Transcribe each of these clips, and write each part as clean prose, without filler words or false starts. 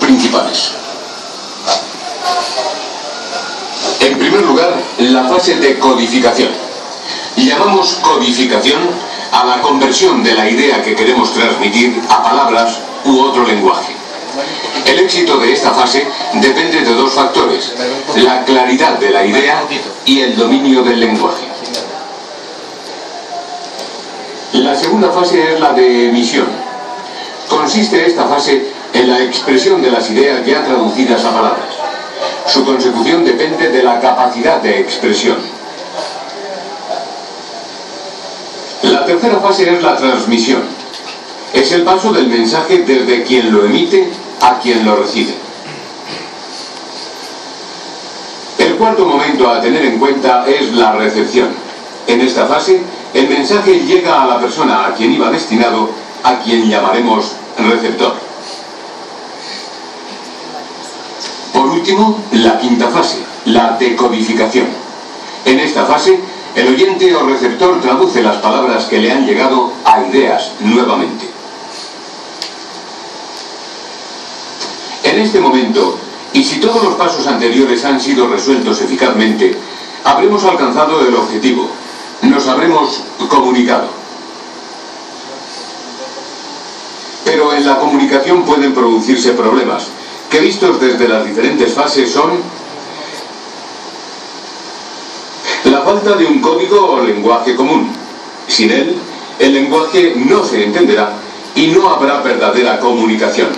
principales. En primer lugar, la fase de codificación. Llamamos codificación a la conversión de la idea que queremos transmitir a palabras u otro lenguaje. El éxito de esta fase depende de dos factores: la claridad de la idea y el dominio del lenguaje. La segunda fase es la de emisión. Consiste esta fase en la expresión de las ideas ya traducidas a palabras. Su consecución depende de la capacidad de expresión. La tercera fase es la transmisión. Es el paso del mensaje desde quien lo emite a quien lo recibe. El cuarto momento a tener en cuenta es la recepción. En esta fase, el mensaje llega a la persona a quien iba destinado, a quien llamaremos receptor. Por último, la quinta fase, la decodificación. En esta fase, el oyente o receptor traduce las palabras que le han llegado a ideas nuevamente. En este momento, y si todos los pasos anteriores han sido resueltos eficazmente, habremos alcanzado el objetivo. Nos habremos comunicado. Pero en la comunicación pueden producirse problemas, que vistos desde las diferentes fases son la falta de un código o lenguaje común. Sin él, el lenguaje no se entenderá y no habrá verdadera comunicación.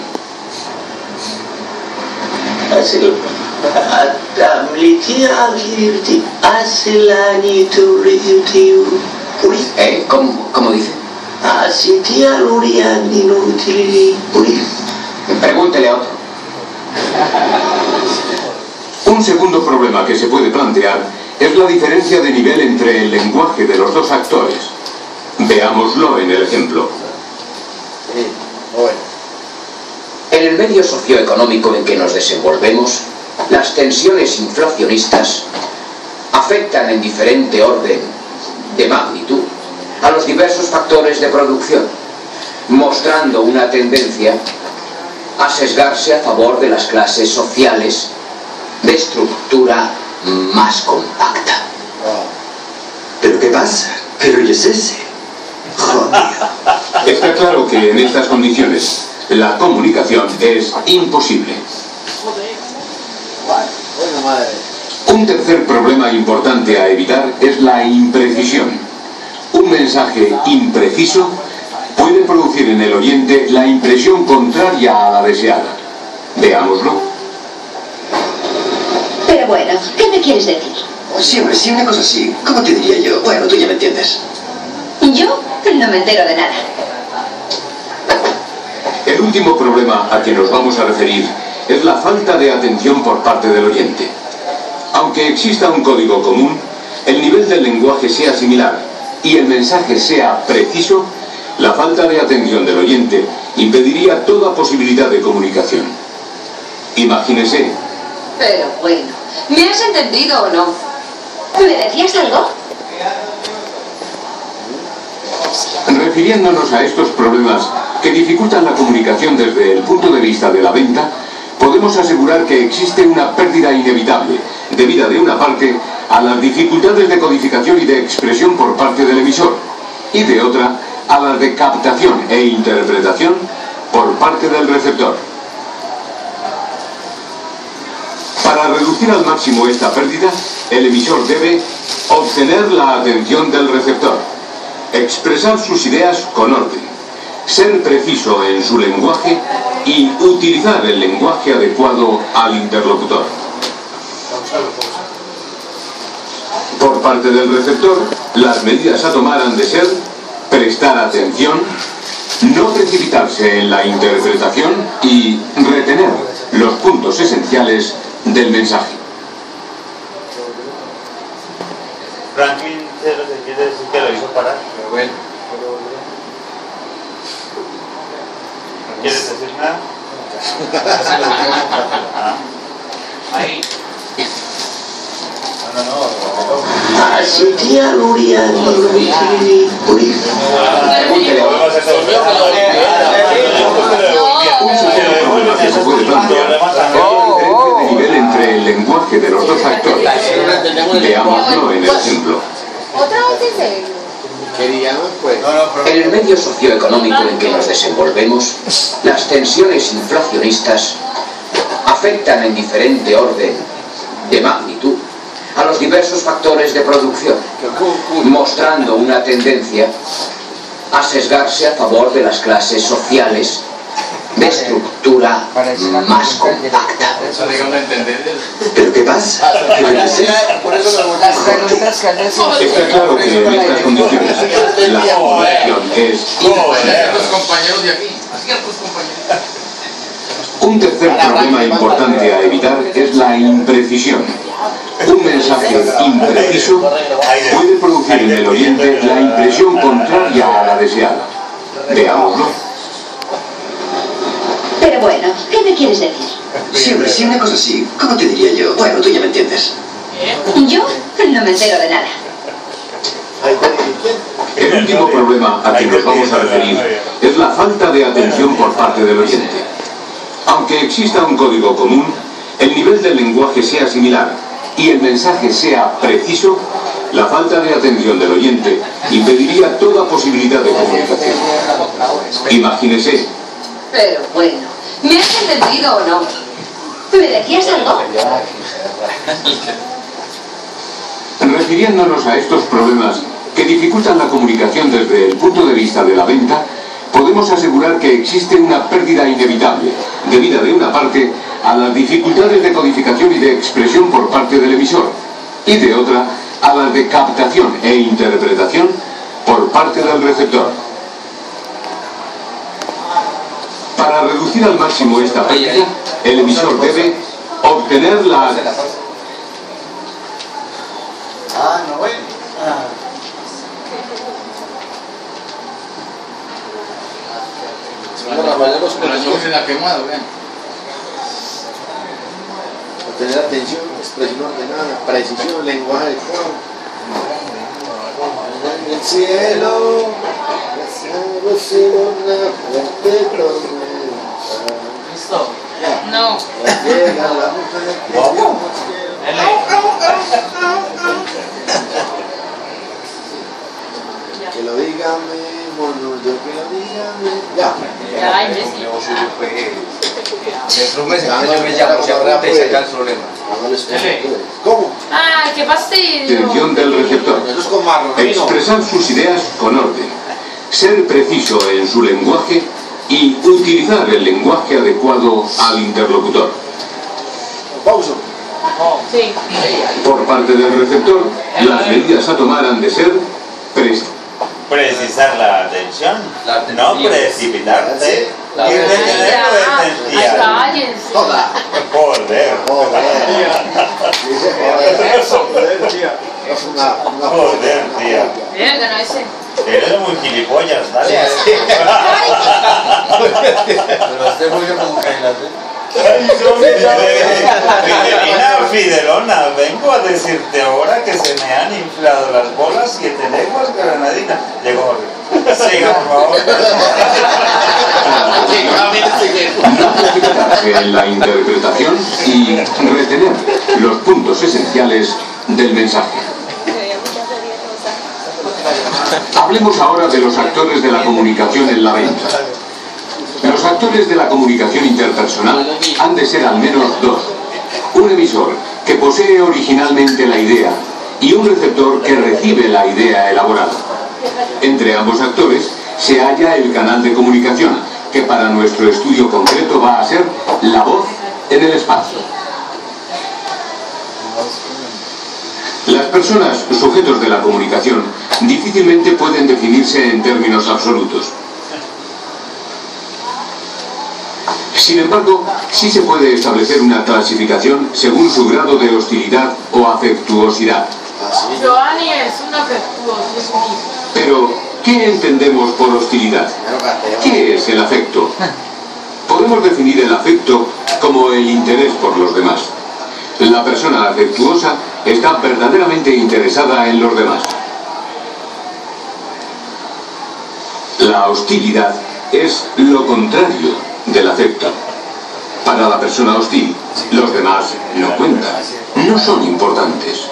¿Cómo dice? Pregúntele a otro. Un segundo problema que se puede plantear es la diferencia de nivel entre el lenguaje de los dos actores. Veámoslo en el ejemplo. En el medio socioeconómico en que nos desenvolvemos, las tensiones inflacionistas afectan en diferente orden de magnitud a los diversos factores de producción, mostrando una tendencia a sesgarse a favor de las clases sociales de estructura más compacta. ¿Pero qué pasa? Pero yo es ese. Joder. Está claro que en estas condiciones la comunicación es imposible. Un tercer problema importante a evitar es la imprecisión. Un mensaje impreciso puede producir en el oyente la impresión contraria a la deseada. Veámoslo. Pero bueno, ¿qué me quieres decir? Siempre, sí, una cosa así. ¿Cómo te diría yo? Bueno, tú ya me entiendes. Yo no me entero de nada. El último problema a que nos vamos a referir es la falta de atención por parte del oyente. Aunque exista un código común, el nivel del lenguaje sea similar y el mensaje sea preciso, la falta de atención del oyente impediría toda posibilidad de comunicación. Imagínese. Pero bueno, ¿me has entendido o no? ¿Me decías algo? Refiriéndonos a estos problemas que dificultan la comunicación desde el punto de vista de la venta, podemos asegurar que existe una pérdida inevitable, debida de una parte a las dificultades de codificación y de expresión por parte del emisor, y de otra a las de captación e interpretación por parte del receptor. Para reducir al máximo esta pérdida, el emisor debe obtener la atención del receptor, expresar sus ideas con orden, ser preciso en su lenguaje y utilizar el lenguaje adecuado al interlocutor. Por parte del receptor, las medidas a tomar han de ser prestar atención, no precipitarse en la interpretación y retener los puntos esenciales del mensaje. Franklin se quiere decir que lo hizo parar. Pero bueno. ¿No quieres decir nada? Ahí. Un segundo problema que se puede plantear los actores. Veámoslo en el ejemplo. ¿Otra vez en serio? En el medio socioeconómico en que nos desenvolvemos, las tensiones inflacionistas afectan en diferente orden de magnitud a los diversos factores de producción, mostrando una tendencia a sesgarse a favor de las clases sociales de estructura más compacta. ¿Pero qué pasa? Pero yo sé. Está claro que en estas condiciones la comunicación es un tercer problema importante a evitar es la imprecisión. Un mensaje impreciso puede producir en el oyente la impresión contraria a la deseada. Veámoslo. Pero bueno, ¿qué me quieres decir? Sí, hombre, sí, una cosa así. ¿Cómo te diría yo? Bueno, tú ya me entiendes. Yo no me entero de nada. El último problema a que nos vamos a referir es la falta de atención por parte del oyente. Aunque exista un código común, el nivel del lenguaje sea similar y el mensaje sea preciso, la falta de atención del oyente impediría toda posibilidad de comunicación. Imagínese. Pero bueno, ¿me has entendido o no? ¿Me decías algo? Refiriéndonos a estos problemas que dificultan la comunicación desde el punto de vista de la venta, podemos asegurar que existe una pérdida inevitable, debida de una parte a las dificultades de codificación y de expresión por parte del emisor, y de otra a las de captación e interpretación por parte del receptor. Para reducir al máximo esta pérdida, el emisor debe obtener la... Obtener atención, expresión ordenada, precisión, lenguaje adecuado. En el cielo, una fuerte tormenta. ¿Listo? No. Llega la mujer. Que lo diga mejor, no yo que lo diga mejor. Ya. Ya, imbécil. Dentro de un mes yo me llamo, se apunta y saca el problema. ¿Cómo? Ay, qué fastidio. Atención del receptor. Eso es con marrón. Expresar sus ideas con orden. Ser preciso en su lenguaje y utilizar el lenguaje adecuado al interlocutor. Pausa. Sí. Por parte del receptor, las medidas a tomar han de ser precisar la atención, no precipitarse y Ay, retenerlo esencial. cállense. Toda. Joder. Es una Joder, tía. Mierda, no ese. Eres muy gilipollas, ¿vale? Pero este rollo como que Fidelona, vengo a decirte ahora que se me han inflado las bolas 7 lenguas granadinas. Llegó Jorge. Siga, por favor. no precipitarse en la interpretación y retener los puntos esenciales del mensaje. Hablemos ahora de los actores de la comunicación en la venta. Los actores de la comunicación interpersonal han de ser al menos dos. Un emisor que posee originalmente la idea y un receptor que recibe la idea elaborada. Entre ambos actores se halla el canal de comunicación, que para nuestro estudio concreto va a ser la voz en el espacio. Las personas sujetos de la comunicación difícilmente pueden definirse en términos absolutos. Sin embargo, sí se puede establecer una clasificación según su grado de hostilidad o afectuosidad. Giovanni es un afectuoso. Pero, ¿qué entendemos por hostilidad? ¿Qué es el afecto? Podemos definir el afecto como el interés por los demás. La persona afectuosa está verdaderamente interesada en los demás. La hostilidad es lo contrario del afecto. Para la persona hostil, los demás no cuentan, no son importantes.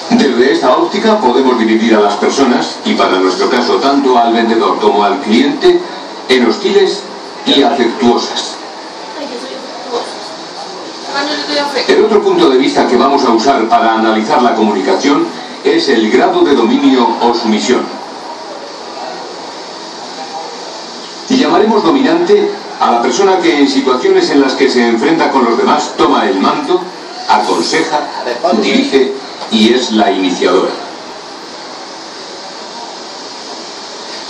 Desde esta óptica podemos dividir a las personas, y para nuestro caso tanto al vendedor como al cliente, en hostiles y afectuosas. El otro punto de vista que vamos a usar para analizar la comunicación es el grado de dominio o sumisión. Y llamaremos dominante a la persona que en situaciones en las que se enfrenta con los demás toma el mando, aconseja, dirige y es la iniciadora.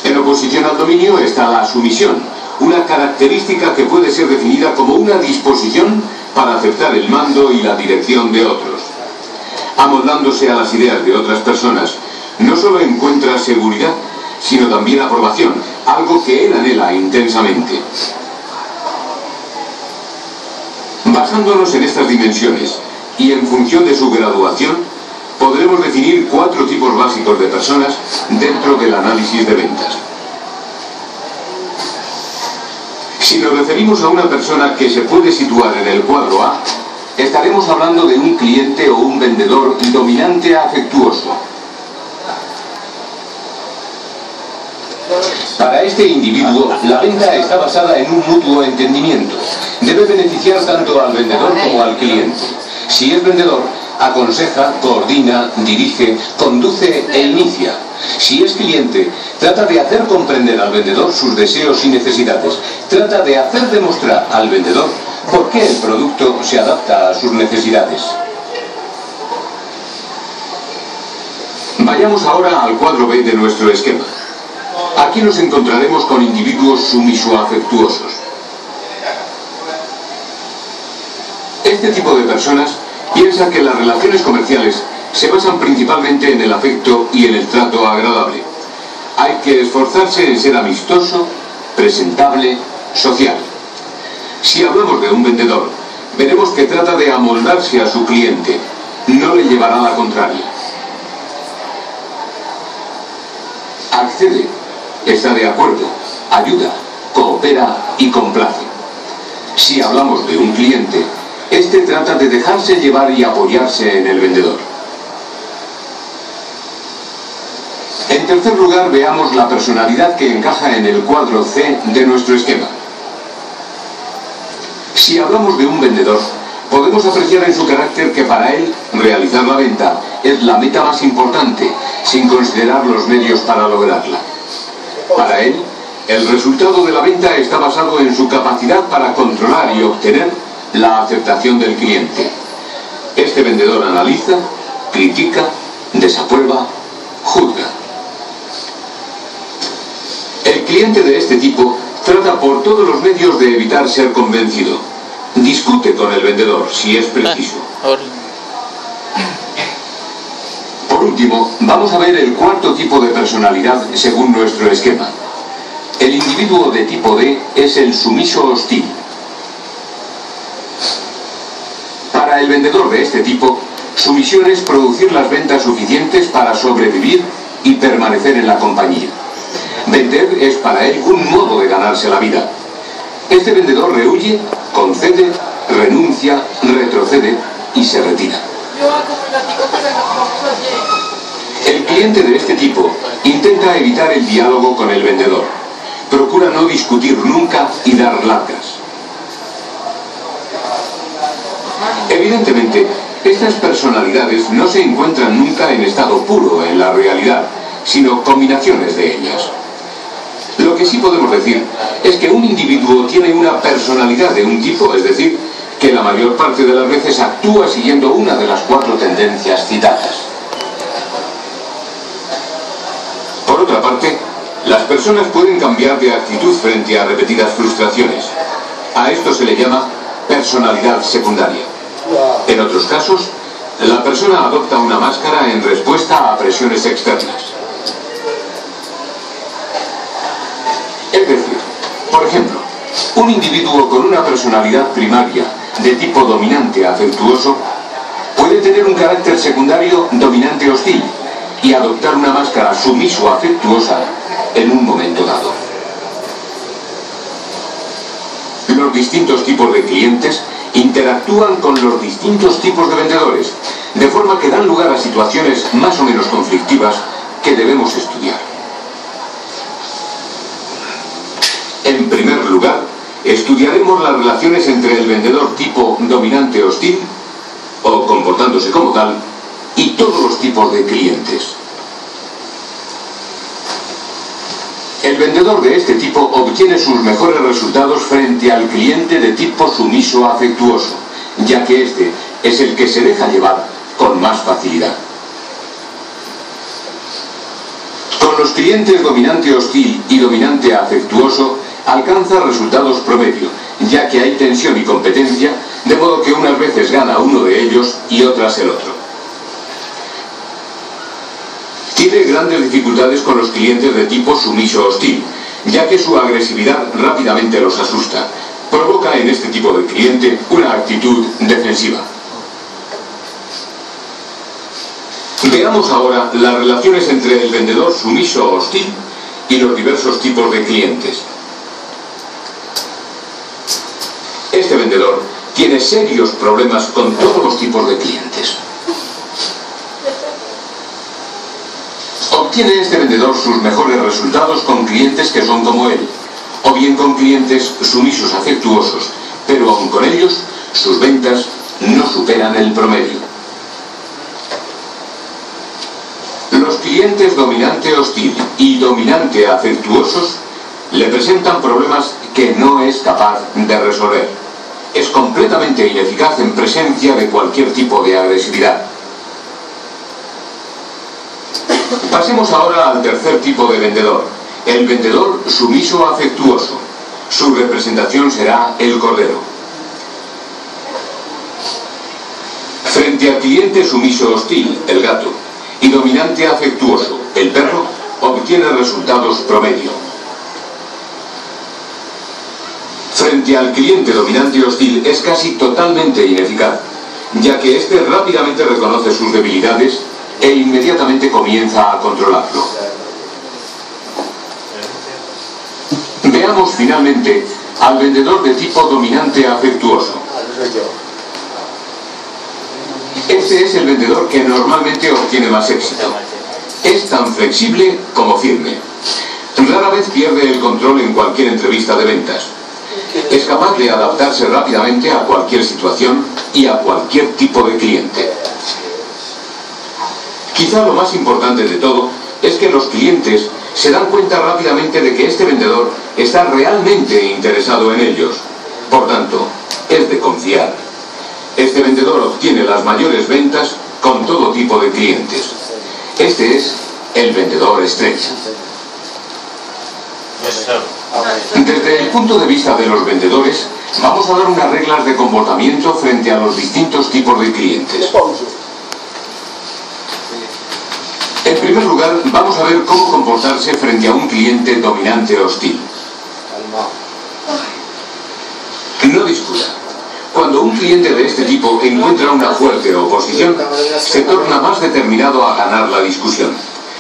En oposición al dominio está la sumisión, una característica que puede ser definida como una disposición para aceptar el mando y la dirección de otros. Amoldándose a las ideas de otras personas, no solo encuentra seguridad, sino también aprobación, algo que él anhela intensamente. Basándonos en estas dimensiones y en función de su graduación, podremos definir 4 tipos básicos de personas dentro del análisis de ventas. Si nos referimos a una persona que se puede situar en el cuadro A, estaremos hablando de un cliente o un vendedor dominante afectuoso. Para este individuo, la venta está basada en un mutuo entendimiento. Debe beneficiar tanto al vendedor como al cliente. Si es vendedor, aconseja, coordina, dirige, conduce e inicia. Si es cliente, trata de hacer comprender al vendedor sus deseos y necesidades. Trata de hacer demostrar al vendedor por qué el producto se adapta a sus necesidades. Vayamos ahora al cuadro B de nuestro esquema. Aquí nos encontraremos con individuos sumiso-afectuosos. Este tipo de personas piensa que las relaciones comerciales se basan principalmente en el afecto y en el trato agradable. Hay que esforzarse en ser amistoso, presentable, social. Si hablamos de un vendedor, veremos que trata de amoldarse a su cliente, no le llevará la contraria. Accede, está de acuerdo, ayuda, coopera y complace. Si hablamos de un cliente, este trata de dejarse llevar y apoyarse en el vendedor. En tercer lugar, veamos la personalidad que encaja en el cuadro C de nuestro esquema. Si hablamos de un vendedor, podemos apreciar en su carácter que para él realizar la venta es la meta más importante, sin considerar los medios para lograrla. Para él, el resultado de la venta está basado en su capacidad para controlar y obtener la aceptación del cliente. Este vendedor analiza, critica, desaprueba, juzga. El cliente de este tipo trata por todos los medios de evitar ser convencido. Discute con el vendedor si es preciso. Por último, vamos a ver el cuarto tipo de personalidad según nuestro esquema. El individuo de tipo D es el sumiso hostil. Para el vendedor de este tipo, su misión es producir las ventas suficientes para sobrevivir y permanecer en la compañía. Vender es para él un modo de ganarse la vida. Este vendedor rehuye, concede, renuncia, retrocede y se retira. El cliente de este tipo intenta evitar el diálogo con el vendedor. Procura no discutir nunca y dar largas. Evidentemente, estas personalidades no se encuentran nunca en estado puro en la realidad, sino combinaciones de ellas. Lo que sí podemos decir es que un individuo tiene una personalidad de un tipo, es decir, que la mayor parte de las veces actúa siguiendo una de las 4 tendencias citadas. Por otra parte, las personas pueden cambiar de actitud frente a repetidas frustraciones. A esto se le llama personalidad secundaria. En otros casos, la persona adopta una máscara en respuesta a presiones externas. Es decir, por ejemplo, un individuo con una personalidad primaria de tipo dominante afectuoso puede tener un carácter secundario dominante hostil y adoptar una máscara sumiso afectuosa en un momento dado. distintos tipos de clientes interactúan con los distintos tipos de vendedores, de forma que dan lugar a situaciones más o menos conflictivas que debemos estudiar. En primer lugar, estudiaremos las relaciones entre el vendedor tipo dominante hostil, o comportándose como tal, y todos los tipos de clientes. El vendedor de este tipo obtiene sus mejores resultados frente al cliente de tipo sumiso afectuoso, ya que este es el que se deja llevar con más facilidad. Con los clientes dominante hostil y dominante afectuoso alcanza resultados promedio, ya que hay tensión y competencia, de modo que unas veces gana uno de ellos y otras el otro. Tiene grandes dificultades con los clientes de tipo sumiso hostil, ya que su agresividad rápidamente los asusta. Provoca en este tipo de cliente una actitud defensiva. Veamos ahora las relaciones entre el vendedor sumiso hostil y los diversos tipos de clientes. Este vendedor tiene serios problemas con todos los tipos de clientes. Obtiene este vendedor sus mejores resultados con clientes que son como él, o bien con clientes sumisos afectuosos, pero aun con ellos, sus ventas no superan el promedio. Los clientes dominante hostil y dominante afectuosos le presentan problemas que no es capaz de resolver. Es completamente ineficaz en presencia de cualquier tipo de agresividad. Pasemos ahora al tercer tipo de vendedor, el vendedor sumiso afectuoso. Su representación será el cordero. Frente al cliente sumiso hostil, el gato, y dominante afectuoso, el perro, obtiene resultados promedio. Frente al cliente dominante hostil es casi totalmente ineficaz, ya que éste rápidamente reconoce sus debilidades e inmediatamente comienza a controlarlo. Veamos finalmente al vendedor de tipo dominante afectuoso. Este es el vendedor que normalmente obtiene más éxito. Es tan flexible como firme. Rara vez pierde el control en cualquier entrevista de ventas. Es capaz de adaptarse rápidamente a cualquier situación y a cualquier tipo de cliente. Quizá lo más importante de todo es que los clientes se dan cuenta rápidamente de que este vendedor está realmente interesado en ellos. Por tanto, es de confiar. Este vendedor obtiene las mayores ventas con todo tipo de clientes. Este es el vendedor estrella. Desde el punto de vista de los vendedores, vamos a dar unas reglas de comportamiento frente a los distintos tipos de clientes. En primer lugar, vamos a ver cómo comportarse frente a un cliente dominante hostil. No discuta. Cuando un cliente de este tipo encuentra una fuerte oposición, se torna más determinado a ganar la discusión.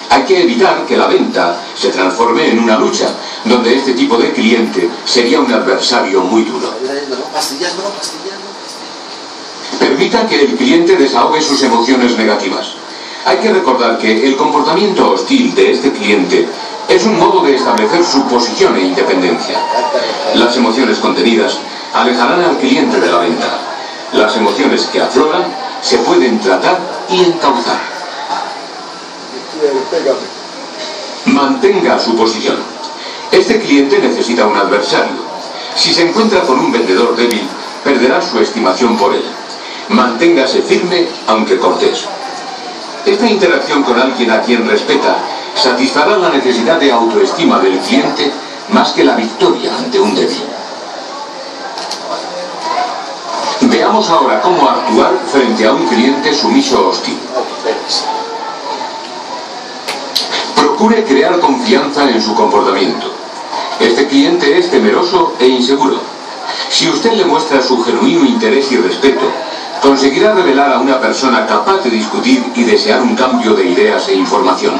Hay que evitar que la venta se transforme en una lucha, donde este tipo de cliente sería un adversario muy duro. Permita que el cliente desahogue sus emociones negativas. Hay que recordar que el comportamiento hostil de este cliente es un modo de establecer su posición e independencia. Las emociones contenidas alejarán al cliente de la venta. Las emociones que afloran se pueden tratar y encauzar. Mantenga su posición. Este cliente necesita un adversario. Si se encuentra con un vendedor débil, perderá su estimación por él. Manténgase firme, aunque cortés. Esta interacción con alguien a quien respeta satisfará la necesidad de autoestima del cliente más que la victoria ante un débil. Veamos ahora cómo actuar frente a un cliente sumiso hostil. Procure crear confianza en su comportamiento. Este cliente es temeroso e inseguro. Si usted le muestra su genuino interés y respeto, conseguirá revelar a una persona capaz de discutir y desear un cambio de ideas e información.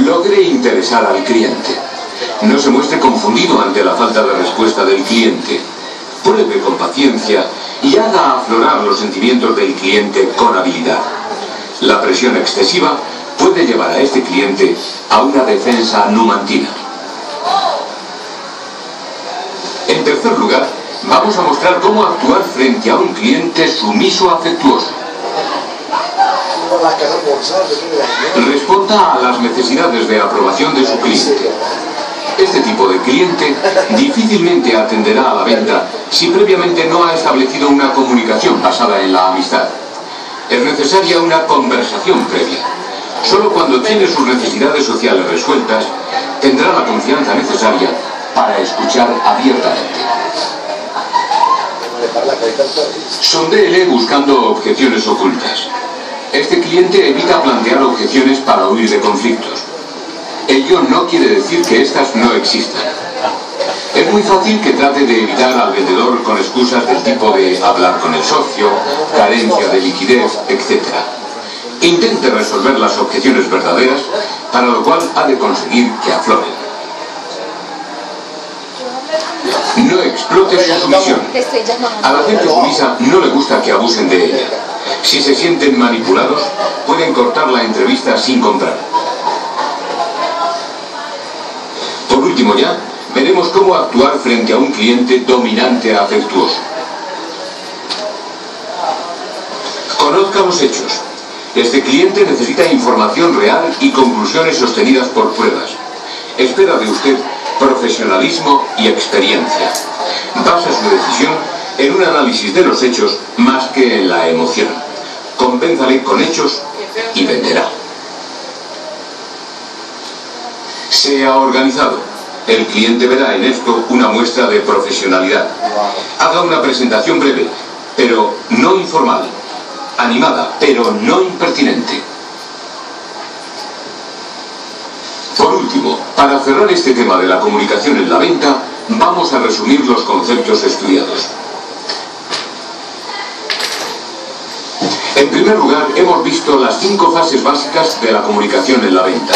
Logre interesar al cliente. No se muestre confundido ante la falta de respuesta del cliente. Pruebe con paciencia y haga aflorar los sentimientos del cliente con habilidad. La presión excesiva puede llevar a este cliente a una defensa numantina. En tercer lugar, vamos a mostrar cómo actuar frente a un cliente sumiso afectuoso. Responda a las necesidades de aprobación de su cliente. Este tipo de cliente difícilmente atenderá a la venta si previamente no ha establecido una comunicación basada en la amistad. Es necesaria una conversación previa. Solo cuando tiene sus necesidades sociales resueltas, tendrá la confianza necesaria para escuchar abiertamente. Sondéele buscando objeciones ocultas. Este cliente evita plantear objeciones para huir de conflictos. Ello no quiere decir que éstas no existan. Es muy fácil que trate de evitar al vendedor con excusas del tipo de hablar con el socio, carencia de liquidez, etc. Intente resolver las objeciones verdaderas, para lo cual ha de conseguir que afloren. No explote su sumisión. A la gente sumisa no le gusta que abusen de ella. Si se sienten manipulados, pueden cortar la entrevista sin comprar. Por último ya, veremos cómo actuar frente a un cliente dominante afectuoso. Conozca los hechos. Este cliente necesita información real y conclusiones sostenidas por pruebas. Espera de usted profesionalismo y experiencia. Basa su decisión en un análisis de los hechos más que en la emoción. Convénzale con hechos y venderá. Sea organizado. El cliente verá en esto una muestra de profesionalidad. Haga una presentación breve, pero no informal. Animada, pero no impertinente. Por último, para cerrar este tema de la comunicación en la venta, vamos a resumir los conceptos estudiados. En primer lugar, hemos visto las 5 fases básicas de la comunicación en la venta.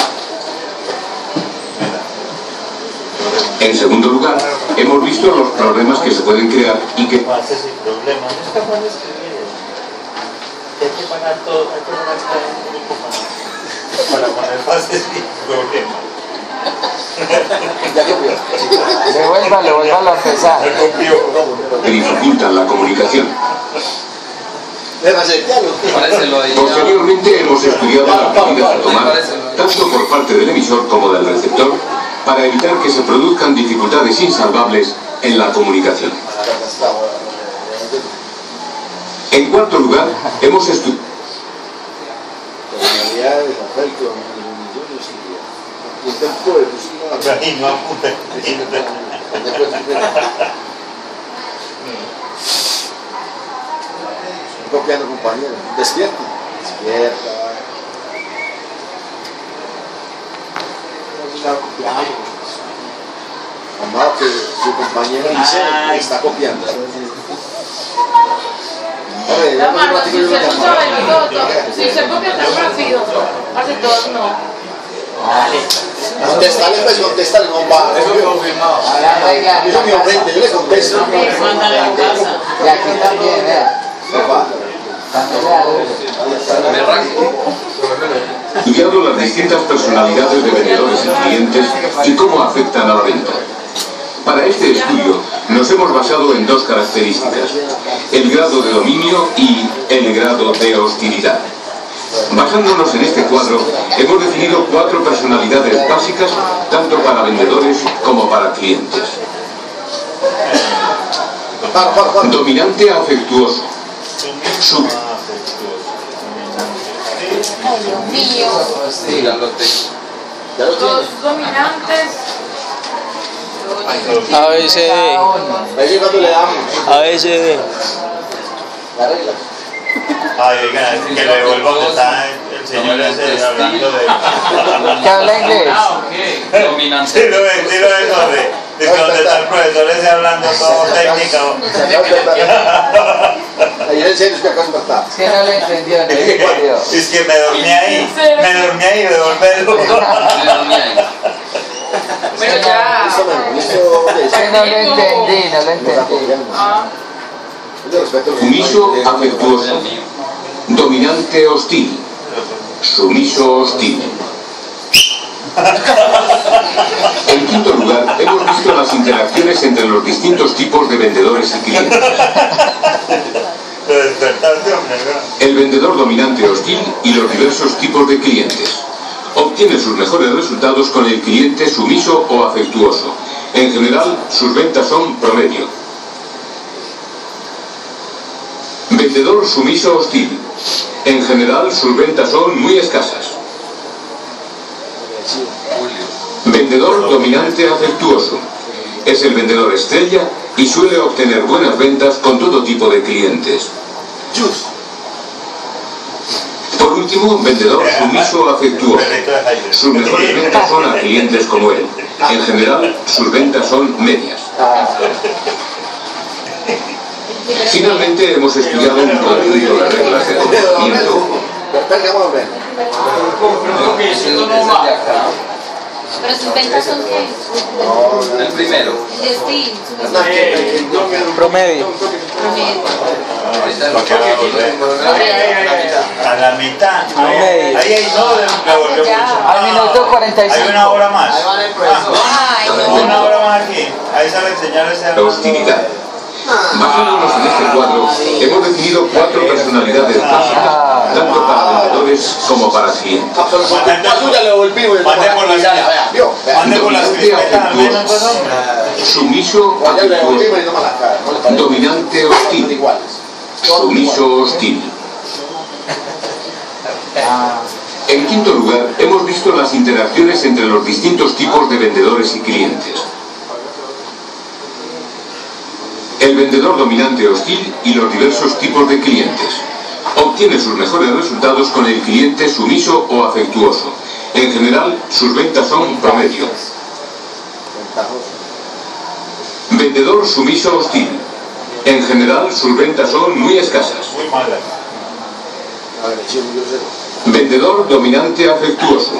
En segundo lugar, hemos visto los problemas que se pueden crear y que... Fases y problemas. No es capaz de escribir. Hay que pagar todo, hay que pagar todo un grupo para poner fases y problemas. Devuélvalo a empezar. que dificultan la comunicación. Posteriormente hemos estudiado la medida a tomar, tanto por parte del emisor como del receptor, para evitar que se produzcan dificultades insalvables en la comunicación. En cuarto lugar, hemos estudiado... Copiando compañero, despierta. Despierta. Está copiando. Mamá, que su compañero dice que está copiando. La mano, si usted no sabe todo, si usted copia tan rápido, hace todos no. Contestarle, pues contestarle, no va. Eso es confirmado. Eso me ofende, yo le contesto. Mándale a casa. Y aquí también, vea. Estudiado las distintas personalidades de vendedores y clientes y cómo afectan a la venta. Para este estudio nos hemos basado en 2 características: el grado de dominio y el grado de hostilidad. Basándonos en este cuadro, hemos definido 4 personalidades básicas, tanto para vendedores como para clientes. Dominante afectuoso. Ay, Dios mío. Sí, la lote. Los dominantes. ABCD. Ahí cuando le damos. ABCD. Ay, oiga, que le vuelvo a contestar el señor ese hablando de... ¿Qué habla inglés? Dominante. Dilo eso de donde está el profesor ese hablando todo técnico. Ahí en serio es que acá está. Es que no lo entendió, no lo entendió. Es que me dormí ahí, devolverlo. Bueno, ya. Eso me hizo No lo entendí, no lo entendí. Ah. Sumiso afectuoso. Dominante hostil. Sumiso hostil. En quinto lugar, hemos visto las interacciones entre los distintos tipos de vendedores y clientes. El vendedor dominante hostil y los diversos tipos de clientes. Obtiene sus mejores resultados con el cliente sumiso o afectuoso. En general, sus ventas son promedio. Vendedor sumiso hostil. En general, sus ventas son muy escasas. Vendedor dominante afectuoso. Es el vendedor estrella y suele obtener buenas ventas con todo tipo de clientes. Por último, vendedor sumiso afectuoso. Sus mejores ventas son a clientes como él. En general, sus ventas son medias. Finalmente, hemos estudiado un conjunto de reglas de comportamiento. Pero sus ventas son qué? El primero. De Steve, su Promedio. A la mitad. Promedio. Ahí no, Al minuto 45. hay una hora más. Ay, no. Una hora más aquí. Ahí sale el señor ese. La hostilidad. Basándonos en este cuadro, hemos definido 4 personalidades básicas, tanto para vendedores como para clientes. Dominante afectuoso. Sumiso afectuoso. Dominante hostil. Sumiso hostil. En quinto lugar, hemos visto las interacciones entre los distintos tipos de vendedores y clientes. El vendedor dominante hostil y los diversos tipos de clientes. Obtiene sus mejores resultados con el cliente sumiso o afectuoso. En general, sus ventas son promedio. Vendedor sumiso hostil. En general, sus ventas son muy escasas. Vendedor dominante afectuoso.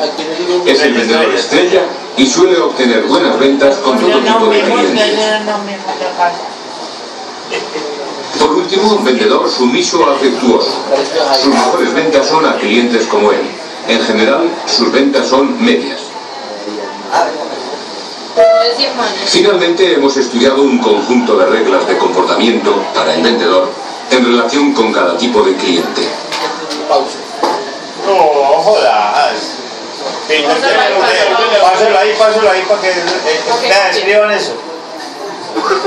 Es el vendedor estrella y suele obtener buenas ventas con todo tipo de clientes. Por último, vendedor sumiso afectuoso. Sus mejores ventas son a clientes como él. En general, sus ventas son medias. Finalmente, hemos estudiado un conjunto de reglas de comportamiento para el vendedor en relación con cada tipo de cliente. No, jodas. Páselo ahí para que escriban eso.